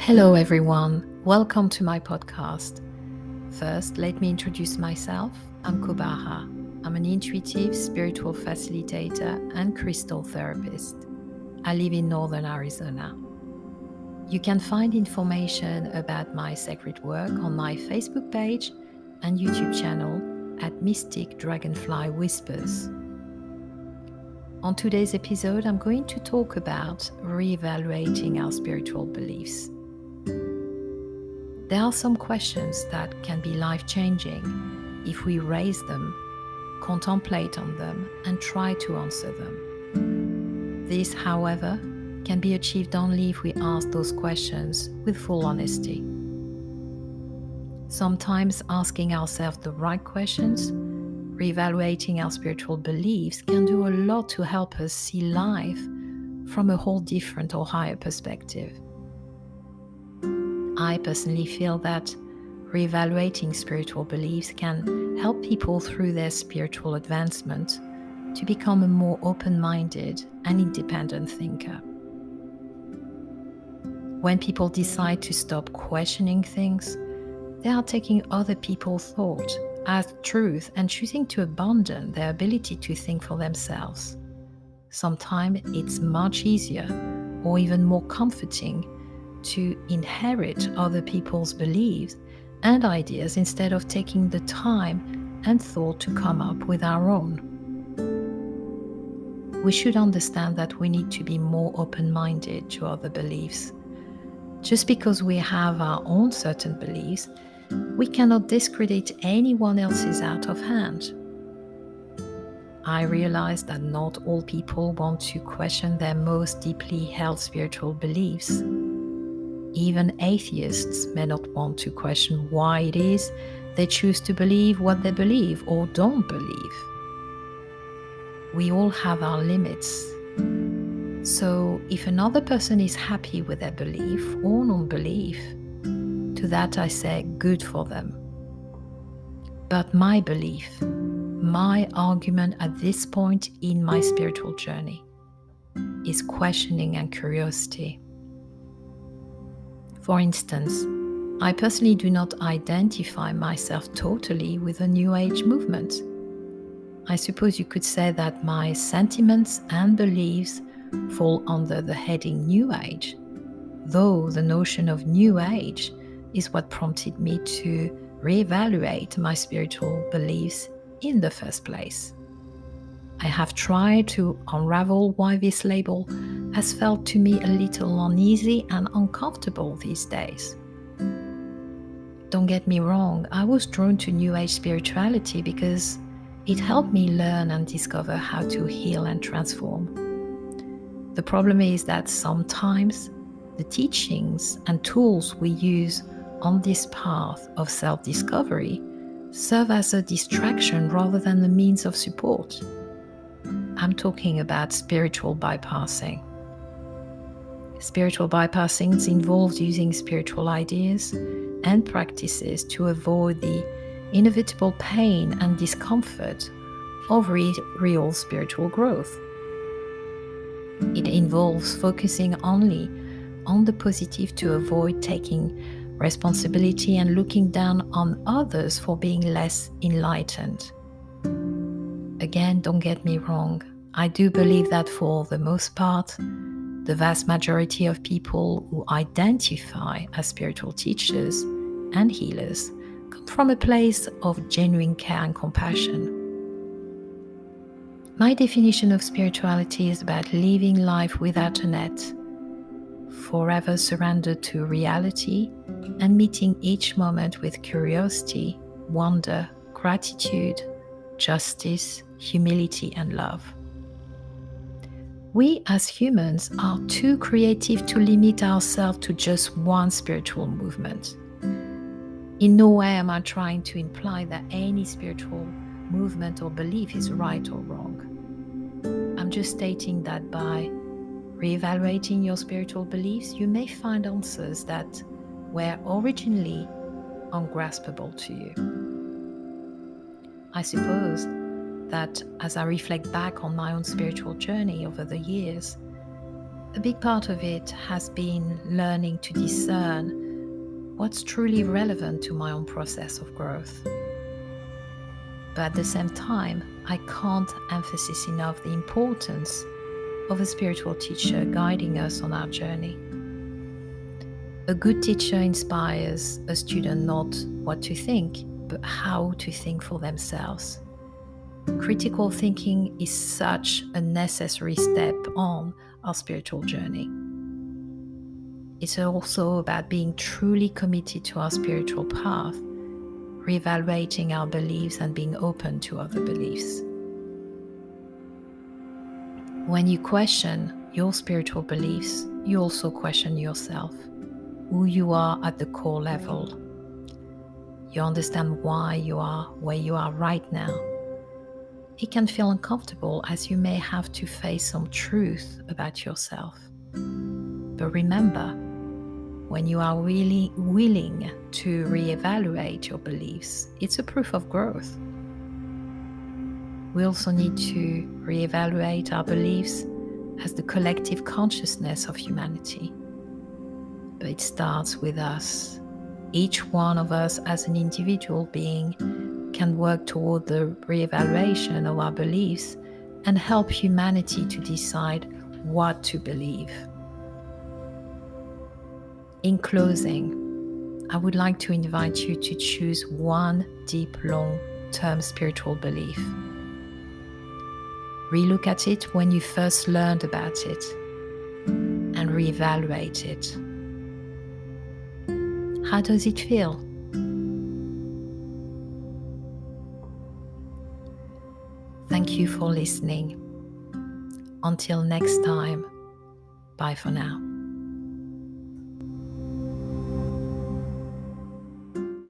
Hello everyone, welcome to my podcast. First, let me introduce myself. I'm Kobaha. I'm an intuitive spiritual facilitator and crystal therapist. I live in northern Arizona. You can find information about my sacred work on my Facebook page and YouTube channel at Mystic Dragonfly Whispers. On today's episode, I'm going to talk about reevaluating our spiritual beliefs. There are some questions that can be life-changing if we raise them, contemplate on them, and try to answer them. This, however, can be achieved only if we ask those questions with full honesty. Sometimes asking ourselves the right questions, reevaluating our spiritual beliefs, can do a lot to help us see life from a whole different or higher perspective. I personally feel that reevaluating spiritual beliefs can help people through their spiritual advancement to become a more open-minded and independent thinker. When people decide to stop questioning things, they are taking other people's thought as truth and choosing to abandon their ability to think for themselves. Sometimes it's much easier or even more comforting to inherit other people's beliefs and ideas instead of taking the time and thought to come up with our own. We should understand that we need to be more open-minded to other beliefs. Just because we have our own certain beliefs, we cannot discredit anyone else's out of hand. I realize that not all people want to question their most deeply held spiritual beliefs. Even atheists may not want to question why it is they choose to believe what they believe or don't believe. We all have our limits. So if another person is happy with their belief or non-belief, to that I say good for them. But my belief, my argument at this point in my spiritual journey is questioning and curiosity. For instance, I personally do not identify myself totally with the New Age movement. I suppose you could say that my sentiments and beliefs fall under the heading New Age, though the notion of New Age is what prompted me to reevaluate my spiritual beliefs in the first place. I have tried to unravel why this label has felt to me a little uneasy and uncomfortable these days. Don't get me wrong, I was drawn to New Age spirituality because it helped me learn and discover how to heal and transform. The problem is that sometimes the teachings and tools we use on this path of self-discovery serve as a distraction rather than a means of support. I'm talking about spiritual bypassing. Spiritual bypassing involves using spiritual ideas and practices to avoid the inevitable pain and discomfort of real spiritual growth. It involves focusing only on the positive to avoid taking responsibility and looking down on others for being less enlightened. Again, don't get me wrong, I do believe that for the most part, the vast majority of people who identify as spiritual teachers and healers come from a place of genuine care and compassion. My definition of spirituality is about living life without a net, forever surrendered to reality and meeting each moment with curiosity, wonder, gratitude, justice, humility, and love. We as humans are too creative to limit ourselves to just one spiritual movement. In no way am I trying to imply that any spiritual movement or belief is right or wrong. I'm just stating that by reevaluating your spiritual beliefs, you may find answers that were originally ungraspable to you. I suppose that as I reflect back on my own spiritual journey over the years, A big part of it has been learning to discern what's truly relevant to my own process of growth. But at the same time, I can't emphasize enough the importance of a spiritual teacher guiding us on our journey. A good teacher inspires a student not what to think, but how to think for themselves. Critical thinking is such a necessary step on our spiritual journey. It's also about being truly committed to our spiritual path, reevaluating our beliefs and being open to other beliefs. When you question your spiritual beliefs, you also question yourself, who you are at the core level. You understand why you are where you are right now. It can feel uncomfortable as you may have to face some truth about yourself. But remember, when you are really willing to reevaluate your beliefs, it's a proof of growth. We also need to reevaluate our beliefs as the collective consciousness of humanity. But it starts with us. Each one of us as an individual being can work toward the reevaluation of our beliefs and help humanity to decide what to believe. In closing, I would like to invite you to choose one deep, long-term spiritual belief. Relook at it when you first learned about it and reevaluate it. How does it feel? Thank you for listening. Until next time, bye for now.